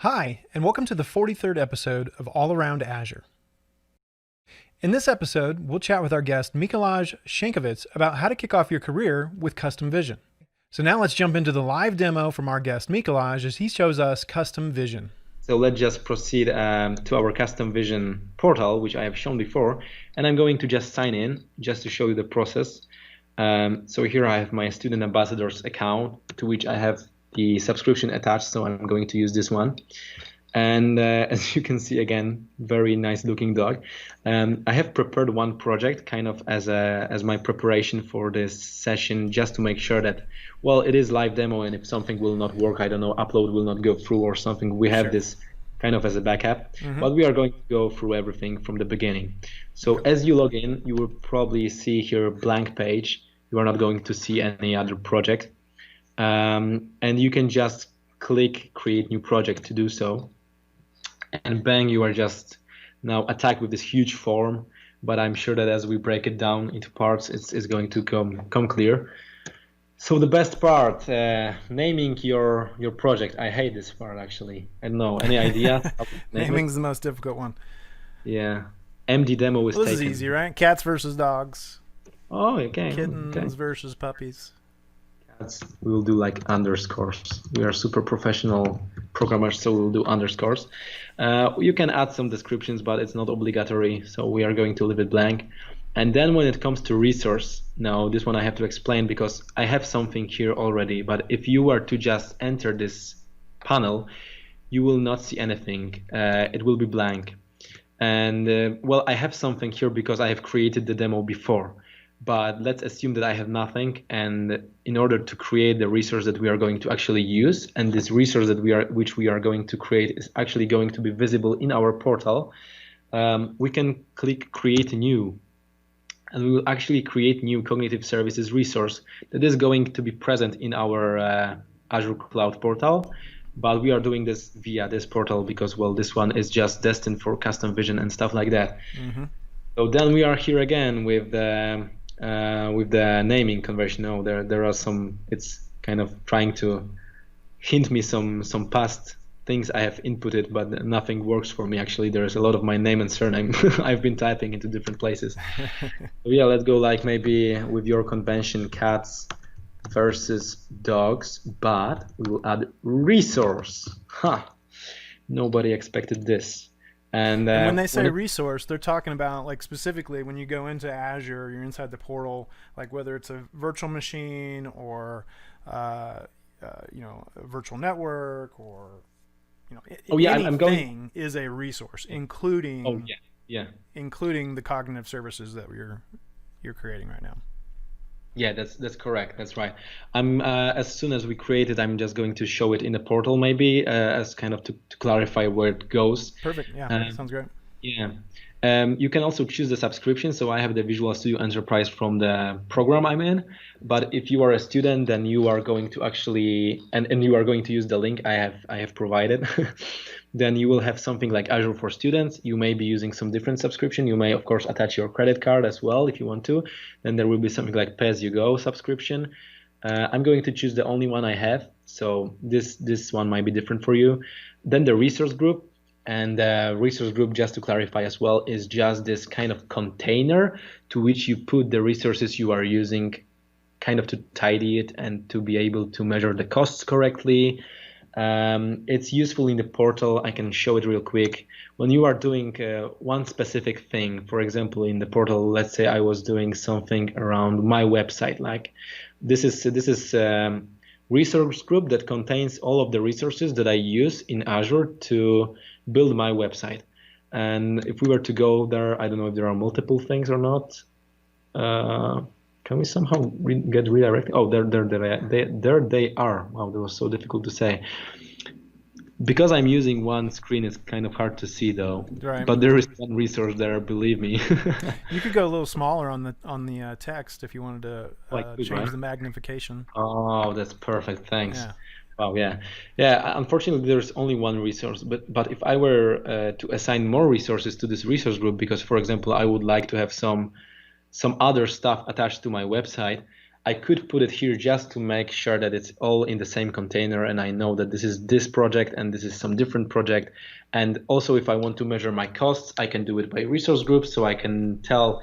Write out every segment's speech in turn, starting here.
Hi, and welcome to the 43rd episode of All Around Azure. In this episode, we'll chat with our guest Mikolaj Sienkiewicz about how to kick off your career with custom vision. So now let's jump into the live demo from our guest Mikolaj as he shows us custom vision. So let's just proceed to our custom vision portal, which I have shown before, and I'm going to just sign in just to show you the process. So here I have my student ambassadors account to which I have the subscription attached, so I'm going to use this one. And as you can see, again, very nice looking dog. I have prepared one project kind of as my preparation for this session, just to make sure that, well, it is live demo, and if something will not work, I don't know, upload will not go through or something, we have this kind of as a backup. But we are going to go through everything from the beginning. So as you log in, you will probably see here a blank page. You are not going to see any other project. And you can just click create new project to do so. And bang, you are just now attacked with this huge form. But I'm sure that as we break it down into parts, it's going to come clear. So the best part, naming your project. I hate this part, actually. I don't know. Any idea? Naming's the most difficult one. Yeah. MD demo is taken. This is easy, right? Cats versus dogs. Oh, okay. Kittens versus puppies. We will do like underscores. We are super professional programmers, so we'll do underscores. You can add some descriptions, but it's not obligatory, so we are going to leave it blank. And then when it comes to resource, now this one I have to explain because I have something here already, but if you were to just enter this panel, you will not see anything. It will be blank. And well, I have something here because I have created the demo before. But let's assume that I have nothing, and in order to create the resource that we are going to actually use, and this resource that which we are going to create is actually going to be visible in our portal, we can click create new, and we will actually create new cognitive services resource that is going to be present in our Azure Cloud portal. But we are doing this via this portal because, well, this one is just destined for custom vision and stuff like that. So then we are here again with the naming conversion. No, there are some. It's kind of trying to hint me some past things I have inputted, but nothing works for me. Actually, there is a lot of my name and surname I've been typing into different places. So yeah, let's go like maybe with your convention, cats versus dogs, but we will add resource. Nobody expected this. And when they say resource, they're talking about like specifically when you go into Azure, you're inside the portal, like whether it's a virtual machine or a virtual network or anything is a resource, including including the cognitive services that you're creating right now. Yeah, that's correct. That's right. I'm as soon as we create it, I'm just going to show it in the portal, maybe as kind of to clarify where it goes. Perfect. Yeah, sounds great. Yeah. You can also choose the subscription. So I have the Visual Studio Enterprise from the program I'm in. But if you are a student, then you are going to actually and you are going to use the link I have provided. Then you will have something like Azure for Students. You may be using some different subscription. You may, of course, attach your credit card as well if you want to. Then there will be something like pay-as-you-go subscription. I'm going to choose the only one I have. So this one might be different for you. Then the resource group. And the resource group, just to clarify as well, is just this kind of container to which you put the resources you are using, kind of to tidy it and to be able to measure the costs correctly. It's useful in the portal. I can show it real quick. When you are doing one specific thing, for example, in the portal, let's say I was doing something around my website, like this is resource group that contains all of the resources that I use in Azure to build my website. And if we were to go there, I don't know if there are multiple things or not. Can we somehow get redirected? Oh, there they are. Wow, that was so difficult to say. Because I'm using one screen, it's kind of hard to see though. Right. But there is one resource there, believe me. You could go a little smaller on the text if you wanted to change the magnification. Oh, that's perfect. Thanks. Yeah. Wow, yeah. Unfortunately, there's only one resource. But if I were to assign more resources to this resource group, because for example, I would like to have some other stuff attached to my website, I could put it here just to make sure that it's all in the same container and I know that this is this project and this is some different project. And also if I want to measure my costs, I can do it by resource groups, so I can tell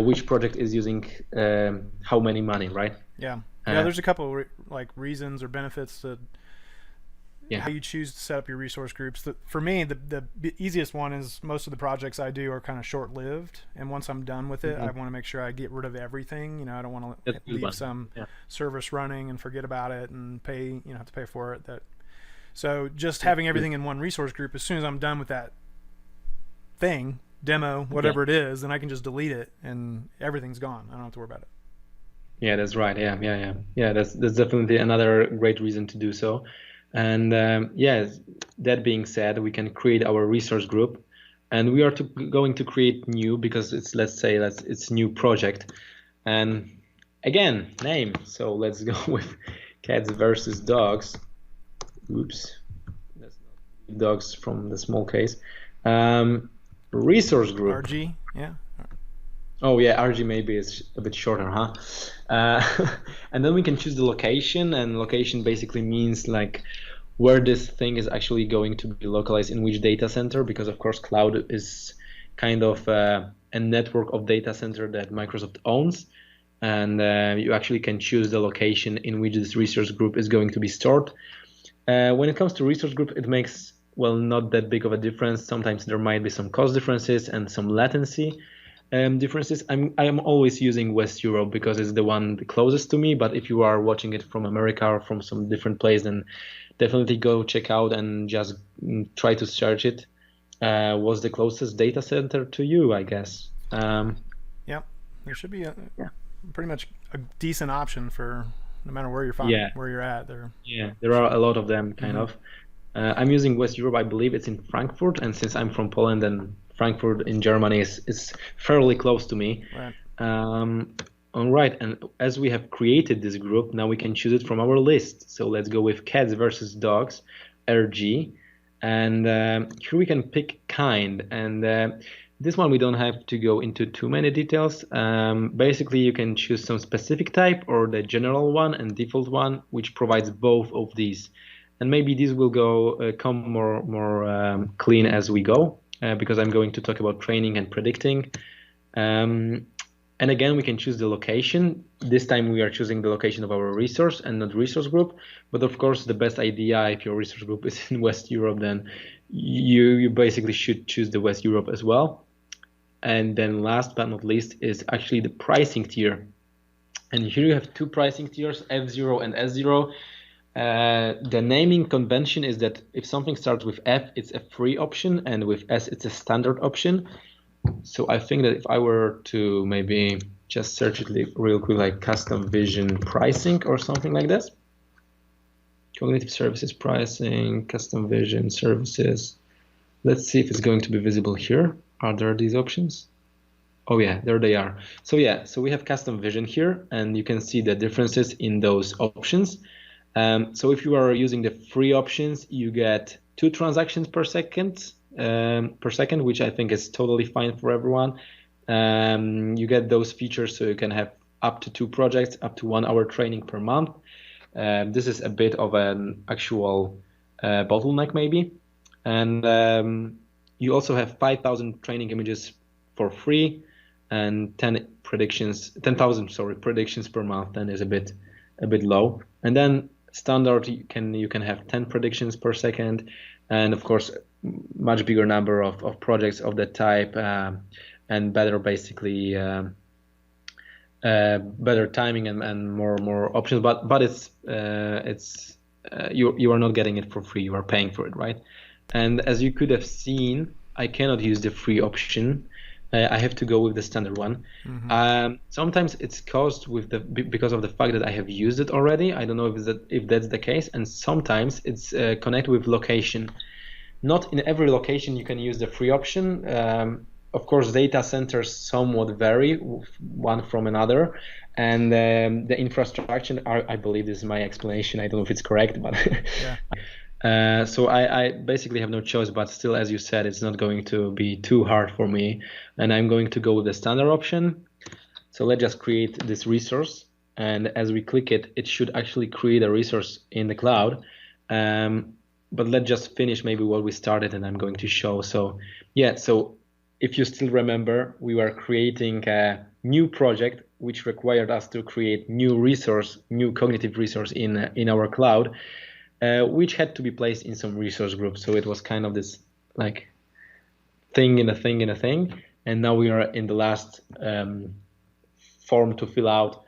which project is using how many money, right? Yeah. Yeah, there's a couple like reasons or benefits to how you choose to set up your resource groups. For me, the easiest one is most of the projects I do are kind of short-lived, and once I'm done with it, I want to make sure I get rid of everything. You know, I don't want to leave some service running and forget about it and pay, have to pay for it. So just having everything in one resource group, as soon as I'm done with that thing, demo, whatever it is, then I can just delete it and everything's gone. I don't have to worry about it. Yeah, that's right. Yeah. That's definitely another great reason to do so. And that being said, we can create our resource group, and we are going to create new because it's new project. And again, name. So let's go with cats versus dogs. Oops, that's not dogs from the small case. Resource group. RG, yeah. Oh yeah, RG maybe is a bit shorter, huh? And then we can choose the location, and location basically means like where this thing is actually going to be localized in which data center, because of course cloud is kind of a network of data center that Microsoft owns, and you actually can choose the location in which this resource group is going to be stored. When it comes to resource group, it makes, well, not that big of a difference. Sometimes there might be some cost differences and some latency differences. I'm always using West Europe because it's the one closest to me, but if you are watching it from America or from some different place, then definitely go check out and just try to search it. What's the closest data center to you, I guess? Yeah, there should be pretty much a decent option for no matter where you're at there. Yeah, there are a lot of them kind of. I'm using West Europe. I believe it's in Frankfurt, and since I'm from Poland, and Frankfurt in Germany is fairly close to me. Right. All right, and as we have created this group, now we can choose it from our list. So let's go with cats versus dogs, RG, and here we can pick kind. And this one we don't have to go into too many details. Basically, you can choose some specific type or the general one and default one, which provides both of these. And maybe these will come more clean as we go. Because I'm going to talk about training and predicting. And again, we can choose the location. This time we are choosing the location of our resource and not resource group. But of course, the best idea, if your resource group is in West Europe, then you basically should choose the West Europe as well. And then last but not least is actually the pricing tier. And here you have two pricing tiers, F0 and S0. The naming convention is that if something starts with F, it's a free option, and with S, it's a standard option. So I think that if I were to maybe just search it real quick, like custom vision pricing or something like this. Cognitive services pricing, custom vision services. Let's see if it's going to be visible here. Are there these options? Oh yeah, there they are. So so we have custom vision here, and you can see the differences in those options. So if you are using the free options, you get 2 transactions per second, which I think is totally fine for everyone. You get those features, so you can have up to 2 projects, up to 1 hour training per month. This is a bit of an actual bottleneck maybe. And you also have 5,000 training images for free, and 10,000 predictions per month. Then is a bit low. And then standard, you can have 10 predictions per second, and of course much bigger number of projects of that type, and better basically better timing and more options, but it's you are not getting it for free, you are paying for it, right? And as you could have seen, I cannot use the free option. I have to go with the standard one. Sometimes it's caused because of the fact that I have used it already. I don't know if that's the case. And sometimes it's connected with location. Not in every location you can use the free option. Of course, data centers somewhat vary one from another, and the infrastructure. I believe this is my explanation. I don't know if it's correct, but so I basically have no choice, but still, as you said, it's not going to be too hard for me, and I'm going to go with the standard option. So let's just create this resource, and as we click it, it should actually create a resource in the cloud. But let's just finish maybe what we started, and I'm going to show. So yeah, so if you still remember, we were creating a new project which required us to create new resource, new cognitive resource in our cloud, which had to be placed in some resource group. So it was kind of this like thing in a thing in a thing. And now we are in the last form to fill out.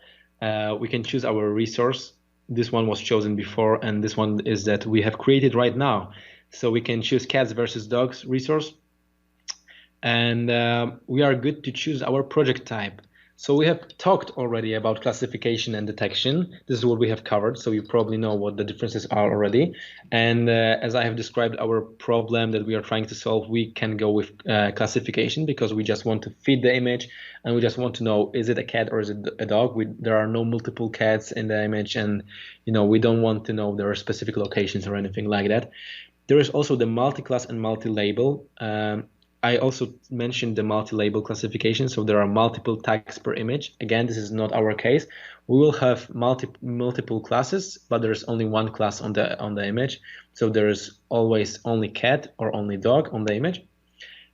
We can choose our resource. This one was chosen before, and this one is that we have created right now. So we can choose cats versus dogs resource. And we are good to choose our project type. So we have talked already about classification and detection. This is what we have covered, so you probably know what the differences are already. And as I have described our problem that we are trying to solve, we can go with classification because we just want to feed the image and we just want to know, is it a cat or is it a dog? There are no multiple cats in the image, and we don't want to know there are specific locations or anything like that. There is also the multi-class and multi-label. I also mentioned the multi-label classification, so there are multiple tags per image. Again, this is not our case. We will have multiple classes, but there is only one class on the image. So there is always only cat or only dog on the image.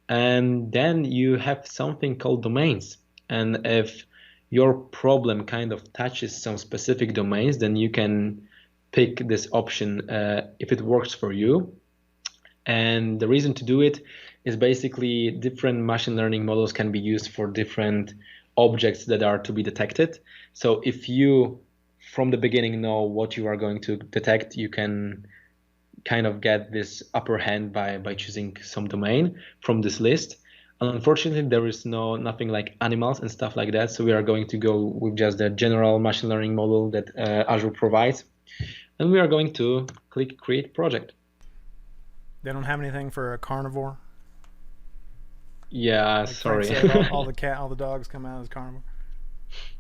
And then you have something called domains. And if your problem kind of touches some specific domains, then you can pick this option if it works for you. And the reason to do it is basically different machine learning models can be used for different objects that are to be detected. So if you from the beginning know what you are going to detect, you can kind of get this upper hand by choosing some domain from this list. Unfortunately, there is nothing like animals and stuff like that. So we are going to go with just the general machine learning model that Azure provides. And we are going to click Create Project. They don't have anything for a carnivore? Yeah, like sorry. all the dogs come out as carnivore.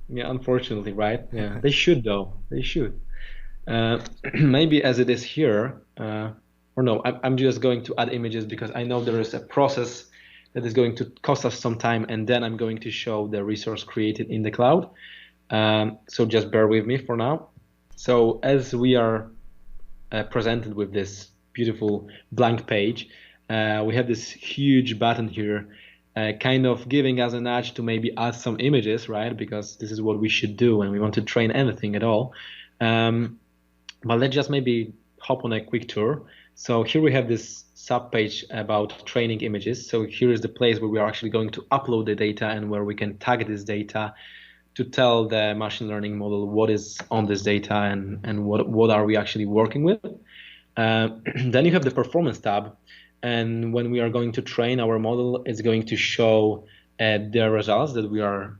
Yeah, unfortunately, right? Yeah, they should though. They should. Maybe as it is here, or no, I'm just going to add images because I know there is a process that is going to cost us some time, and then I'm going to show the resource created in the cloud. So just bear with me for now. So as we are presented with this beautiful blank page, we have this huge button here, kind of giving us a nudge to maybe add some images, right? Because this is what we should do when we want to train anything at all. But let's just maybe hop on a quick tour. So here we have this sub page about training images. So here is the place where we are actually going to upload the data and where we can tag this data to tell the machine learning model what is on this data and what are we actually working with. Then you have the performance tab. And when we are going to train our model, it's going to show the results that we are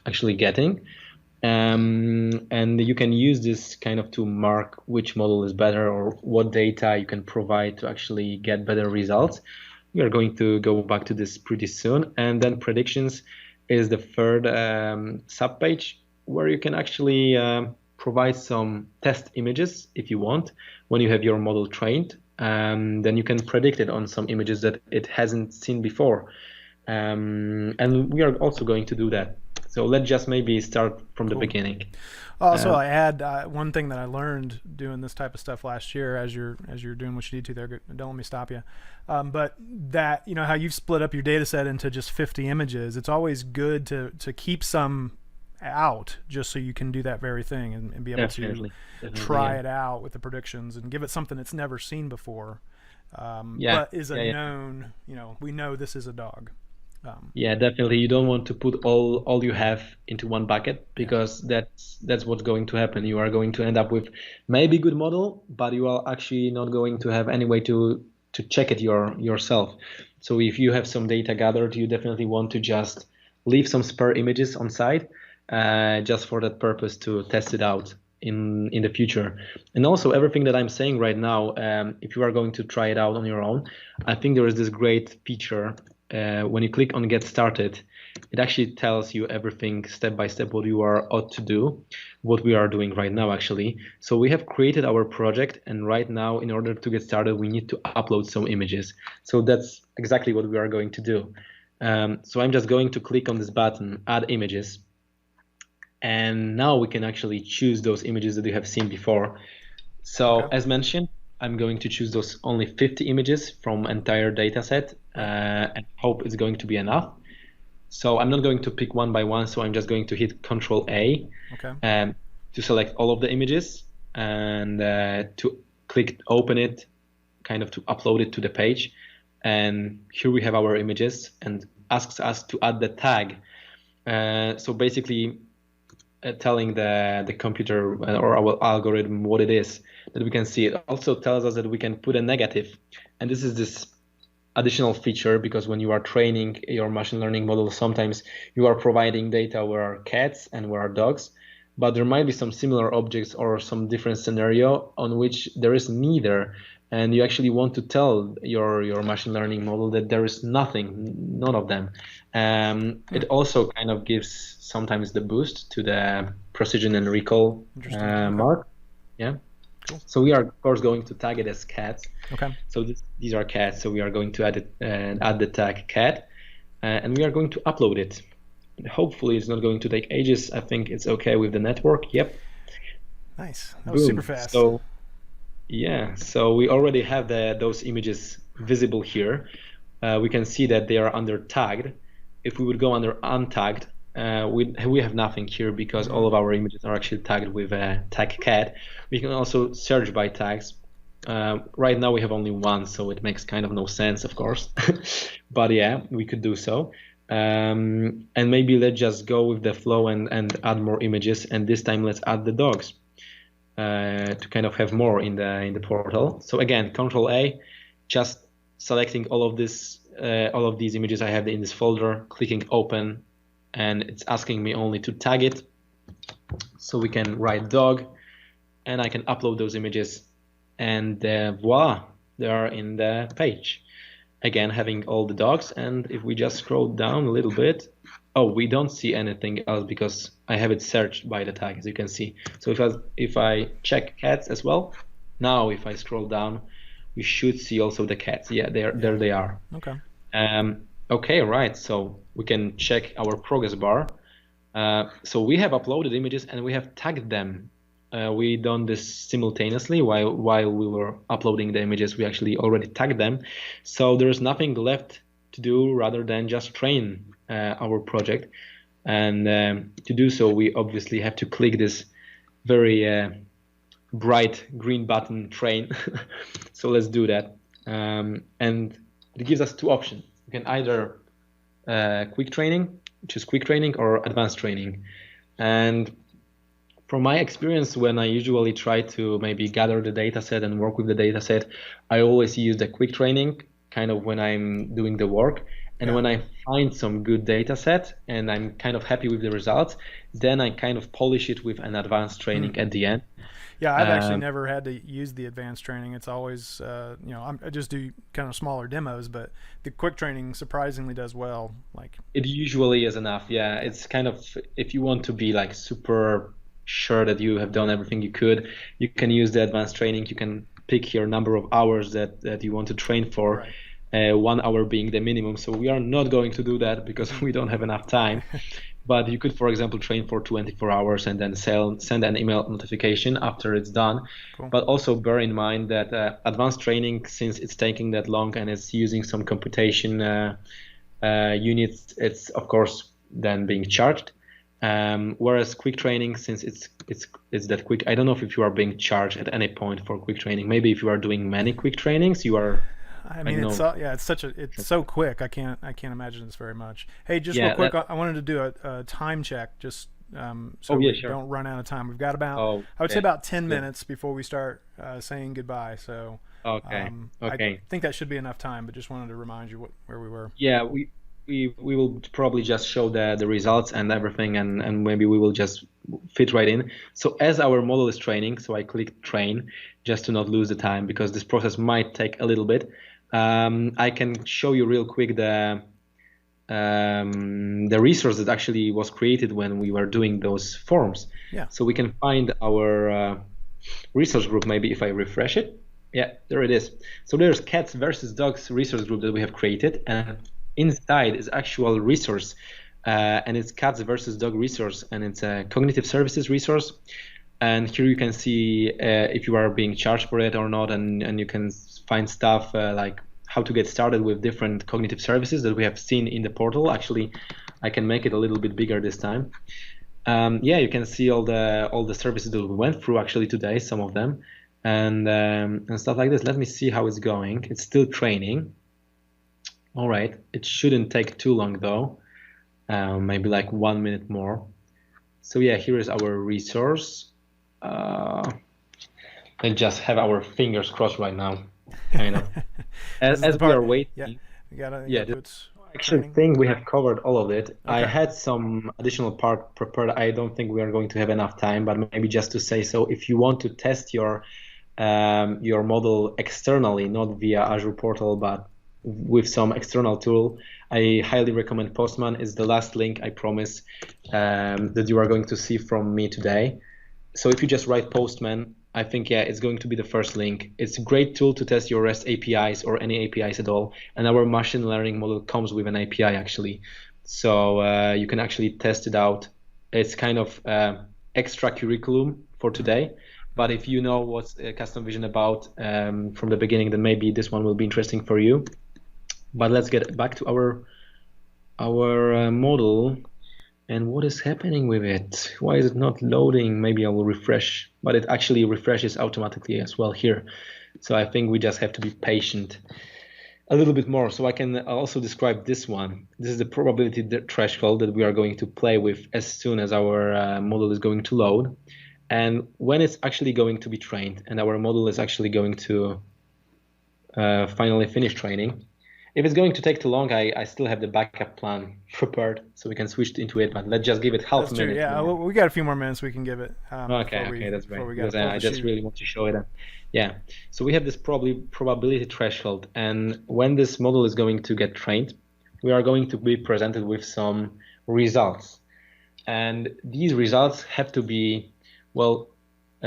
actually getting. And you can use this kind of to mark which model is better or what data you can provide to actually get better results. We are going to go back to this pretty soon. And then predictions is the third subpage where you can actually provide some test images if you want when you have your model trained. Then you can predict it on some images that it hasn't seen before. And we are also going to do that. So let's just maybe start from the beginning. Also, I add one thing that I learned doing this type of stuff last year, as you're doing what you need to there. Don't let me stop you. But that, how you've split up your data set into just 50 images, it's always good to keep some out just so you can do that very thing and be able Definitely, to try it out with the predictions and give it something it's never seen before, but is a known, we know this is a dog. Yeah, definitely. You don't want to put all you have into one bucket because that's what's going to happen. You are going to end up with maybe good model, but you are actually not going to have any way to check it yourself. So if you have some data gathered, you definitely want to just leave some spare images on site, just for that purpose to test it out in the future. And also everything that I'm saying right now, if you are going to try it out on your own, I think there is this great feature. When you click on Get Started, it actually tells you everything step by step what you are ought to do, what we are doing right now actually. So we have created our project, and right now in order to get started we need to upload some images. So that's exactly what we are going to do. So I'm just going to click on this button, Add Images, And now we can actually choose those images that you have seen before. So Okay. as mentioned, I'm going to choose those only 50 images from entire dataset, and hope it's going to be enough. So I'm not going to pick one by one, so I'm just going to hit Control A Okay. to select all of the images and to click open it, kind of to upload it to the page. And here we have our images and asks us to add the tag. So basically telling the computer or our algorithm what it is that we can see. It also tells us that we can put a negative. And this is this additional feature, because when you are training your machine learning model, sometimes you are providing data where are cats and where are dogs, but there might be some similar objects or some different scenario on which there is neither. And you actually want to tell your machine learning model that there is nothing, none of them. It also kind of gives sometimes the boost to the precision and recall mark. Yeah. Cool. So we are of course going to tag it as cats. Okay. So these are cats. So we are going to add it and add the tag cat, and we are going to upload it. Hopefully it's not going to take ages. I think it's okay with the network. Yep. Nice. That was super fast. So yeah, so we already have those images visible here. We can see that they are under tagged. If we would go under untagged, we have nothing here because all of our images are actually tagged with a tag cat. We can also search by tags. Right now we have only one, so it makes kind of no sense, of course. But yeah, we could do so. And maybe let's just go with the flow and add more images. And this time let's add the dogs to kind of have more in the portal. So again, Control A, just selecting all of these images I have in this folder, clicking open, and it's asking me only to tag it. So we can write dog, and I can upload those images, and voila, they are in the page. Again, having all the dogs, and if we just scroll down a little bit, oh, we don't see anything else because I have it searched by the tag, as you can see. So if I check cats as well, now if I scroll down, we should see also the cats. Yeah, there they are. Okay. Okay, right. So we can check our progress bar. So we have uploaded images and we have tagged them. We done this simultaneously while we were uploading the images. We actually already tagged them. So there's nothing left to do rather than just train our project. And to do so, we obviously have to click this very bright green button, train. So let's do that. And it gives us two options. You can either quick training, which is quick training, or advanced training. And from my experience, when I usually try to maybe gather the data set and work with the data set, I always use the quick training kind of when I'm doing the work. And when I find some good data set and I'm kind of happy with the results, then I kind of polish it with an advanced training at the end. Yeah, I've actually never had to use the advanced training. It's always, I just do kind of smaller demos, but the quick training surprisingly does well. Like it usually is enough. Yeah, it's kind of, if you want to be like super sure that you have done everything you could, you can use the advanced training. You can pick your number of hours that you want to train for. Right. 1 hour being the minimum. So we are not going to do that because we don't have enough time. But you could, for example, train for 24 hours and then send an email notification after it's done. Cool. But also bear in mind that advanced training, since it's taking that long and it's using some computation units, it's of course then being charged. Whereas quick training, since it's that quick, I don't know if you are being charged at any point for quick training. Maybe if you are doing many quick trainings, you are. I mean, it's so quick. I can't imagine this very much. Hey, just real quick, I wanted to do a time check, just we don't run out of time. We've got about I would say about 10 minutes before we start saying goodbye. So okay. I think that should be enough time. But just wanted to remind you where we were. Yeah, we will probably just show the results and everything, and maybe we will just fit right in. So as our model is training, so I click train just to not lose the time because this process might take a little bit. I can show you real quick the resource that actually was created when we were doing those forms. Yeah. So we can find our resource group. Maybe if I refresh it, yeah, there it is. So there's cats versus dogs resource group that we have created, and inside is actual resource and it's cats versus dog resource, and it's a cognitive services resource. And here you can see if you are being charged for it or not, and you can find stuff like how to get started with different cognitive services that we have seen in the portal. Actually, I can make it a little bit bigger this time. Yeah, you can see all the services that we went through actually today, some of them, and stuff like this. Let me see how it's going. It's still training. All right, it shouldn't take too long though. Maybe like 1 minute more. So yeah, here is our resource. And just have our fingers crossed right now, kind of. as we are waiting. Yeah, you gotta actually think we have covered all of it. Okay. I had some additional part prepared. I don't think we are going to have enough time, but maybe just to say, so if you want to test your model externally, not via Azure portal, but with some external tool, I highly recommend Postman. It's the last link, I promise, that you are going to see from me today. So if you just write Postman, I think, yeah, it's going to be the first link. It's a great tool to test your REST APIs or any APIs at all. And our machine learning model comes with an API actually. So you can actually test it out. It's kind of extra curriculum for today. But if you know what's custom vision about from the beginning, then maybe this one will be interesting for you. But let's get back to our model. And what is happening with it? Why is it not loading? Maybe I will refresh, but it actually refreshes automatically as well here. So I think we just have to be patient a little bit more. So I can also describe this one. This is the probability threshold that we are going to play with as soon as our model is going to load. And when it's actually going to be trained and our model is actually going to finally finish training. If it's going to take too long, I still have the backup plan prepared, so we can switch into it. But let's just give it half a minute. True, yeah, we got a few more minutes we can give it. Okay, that's great. Because I just really want to show it. Yeah, so we have this probability threshold, and when this model is going to get trained, we are going to be presented with some results, and these results have to be, well,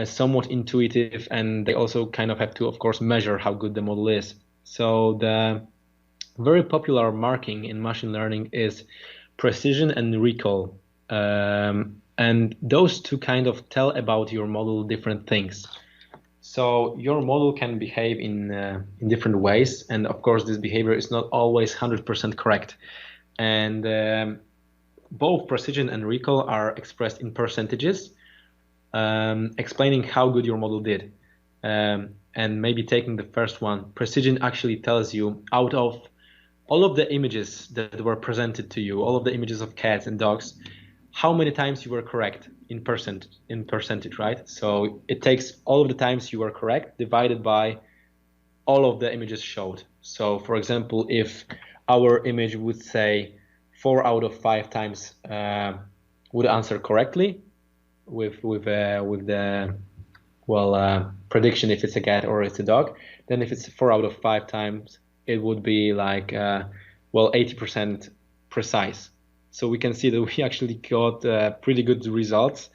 somewhat intuitive, and they also kind of have to, of course, measure how good the model is. So the very popular marking in machine learning is precision and recall. And those two kind of tell about your model different things. So your model can behave in different ways. And of course, this behavior is not always 100% correct. And both precision and recall are expressed in percentages, explaining how good your model did. And maybe taking the first one, precision actually tells you out of all of the images that were presented to you, all of the images of cats and dogs, how many times you were correct in percentage, right? So it takes all of the times you were correct divided by all of the images showed. So for example, if our image would say 4 out of 5 times would answer correctly with the prediction if it's a cat or it's a dog, then if it's 4 out of 5 times, it would be like 80% precise. So we can see that we actually got pretty good results,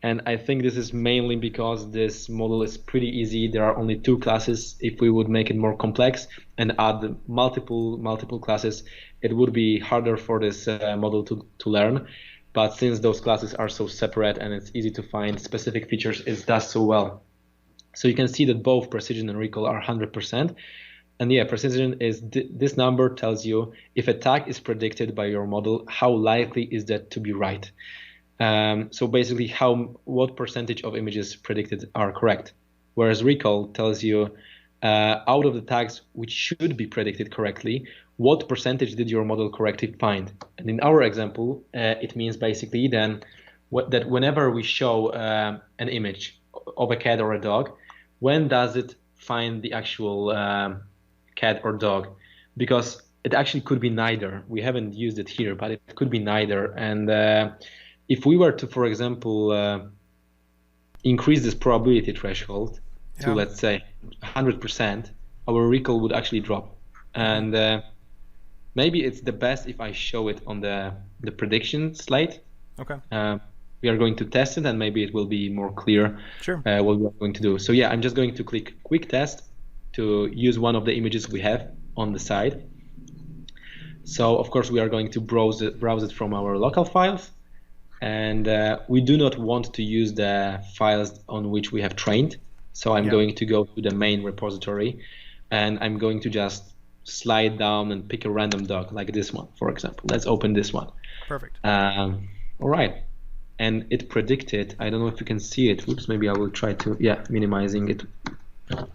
and I think this is mainly because this model is pretty easy. There are only 2 classes. If we would make it more complex and add multiple classes, it would be harder for this model to learn. But since those classes are so separate and it's easy to find specific features, it does so well. So you can see that both precision and recall are 100%. And yeah, precision is this number tells you if a tag is predicted by your model, how likely is that to be right. So basically, what percentage of images predicted are correct. Whereas recall tells you out of the tags which should be predicted correctly, what percentage did your model correctly find? And in our example, it means basically then that whenever we show an image of a cat or a dog, when does it find the actual cat or dog? Because it actually could be neither. We haven't used it here, but it could be neither. And if we were to, for example, increase this probability threshold to, let's say, 100%, our recall would actually drop. And maybe it's the best if I show it on the prediction slide. Okay. We are going to test it, and maybe it will be more clear what we are going to do. So yeah, I'm just going to click Quick Test to use one of the images we have on the side. So of course we are going to browse it from our local files, and we do not want to use the files on which we have trained. So I'm going to go to the main repository, and I'm going to just slide down and pick a random dog like this one, for example. Let's open this one. Perfect. All right. And it predicted, I don't know if you can see it. Oops, maybe I will try to, minimizing it.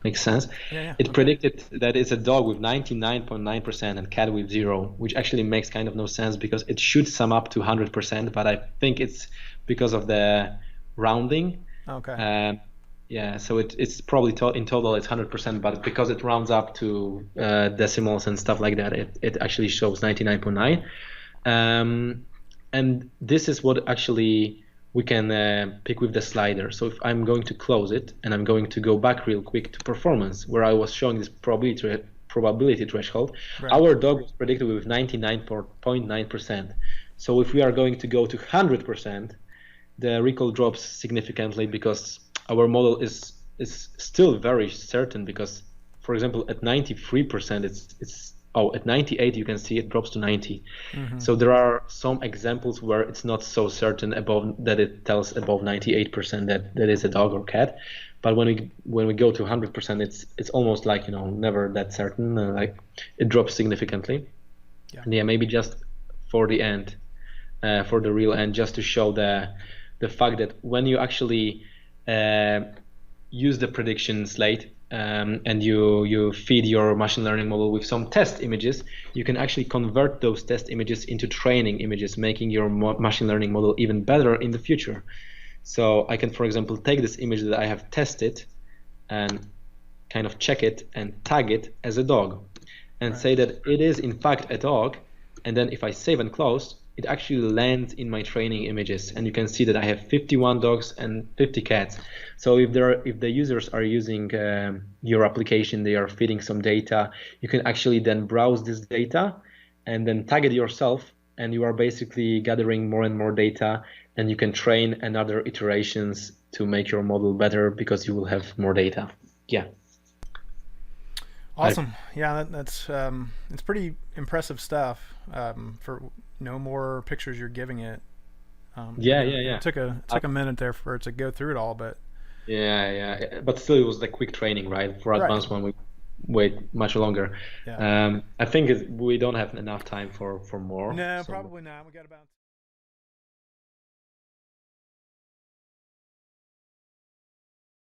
Makes sense. It predicted that it's a dog with 99.9% and cat with 0, which actually makes kind of no sense because it should sum up to 100%, but I think it's because of the rounding. Okay. So it's probably in total it's 100%, but because it rounds up to decimals and stuff like that, it actually shows 99.9. And this is what actually we can pick with the slider. So if I'm going to close it and I'm going to go back real quick to performance, where I was showing this probability threshold, our dog was predicted with 99.9%. So if we are going to go to 100%, the recall drops significantly because our model is still very certain, because, for example, at 93%, at 98 you can see it drops to 90. So there are some examples where it's not so certain that it tells above 98% that is a dog or cat. But when we go to 100%, it's almost like never that certain. Like it drops significantly. And maybe just for the end, for the real end, just to show the fact that when you actually use the prediction slate, and you feed your machine learning model with some test images, you can actually convert those test images into training images, making your machine learning model even better in the future. So I can, for example, take this image that I have tested and kind of check it and tag it as a dog and say that it is in fact a dog. And then if I save and close, it actually lands in my training images, and you can see that I have 51 dogs and 50 cats. So if the users are using your application, they are feeding some data, you can actually then browse this data and then tag it yourself, and you are basically gathering more and more data, and you can train another iterations to make your model better because you will have more data. Awesome. That's it's pretty impressive stuff. For no more pictures you're giving it. It took a minute there for it to go through it all, but but still it was like quick training, right? For advanced one we wait much longer. I think we don't have enough time for more. No, probably not. We got about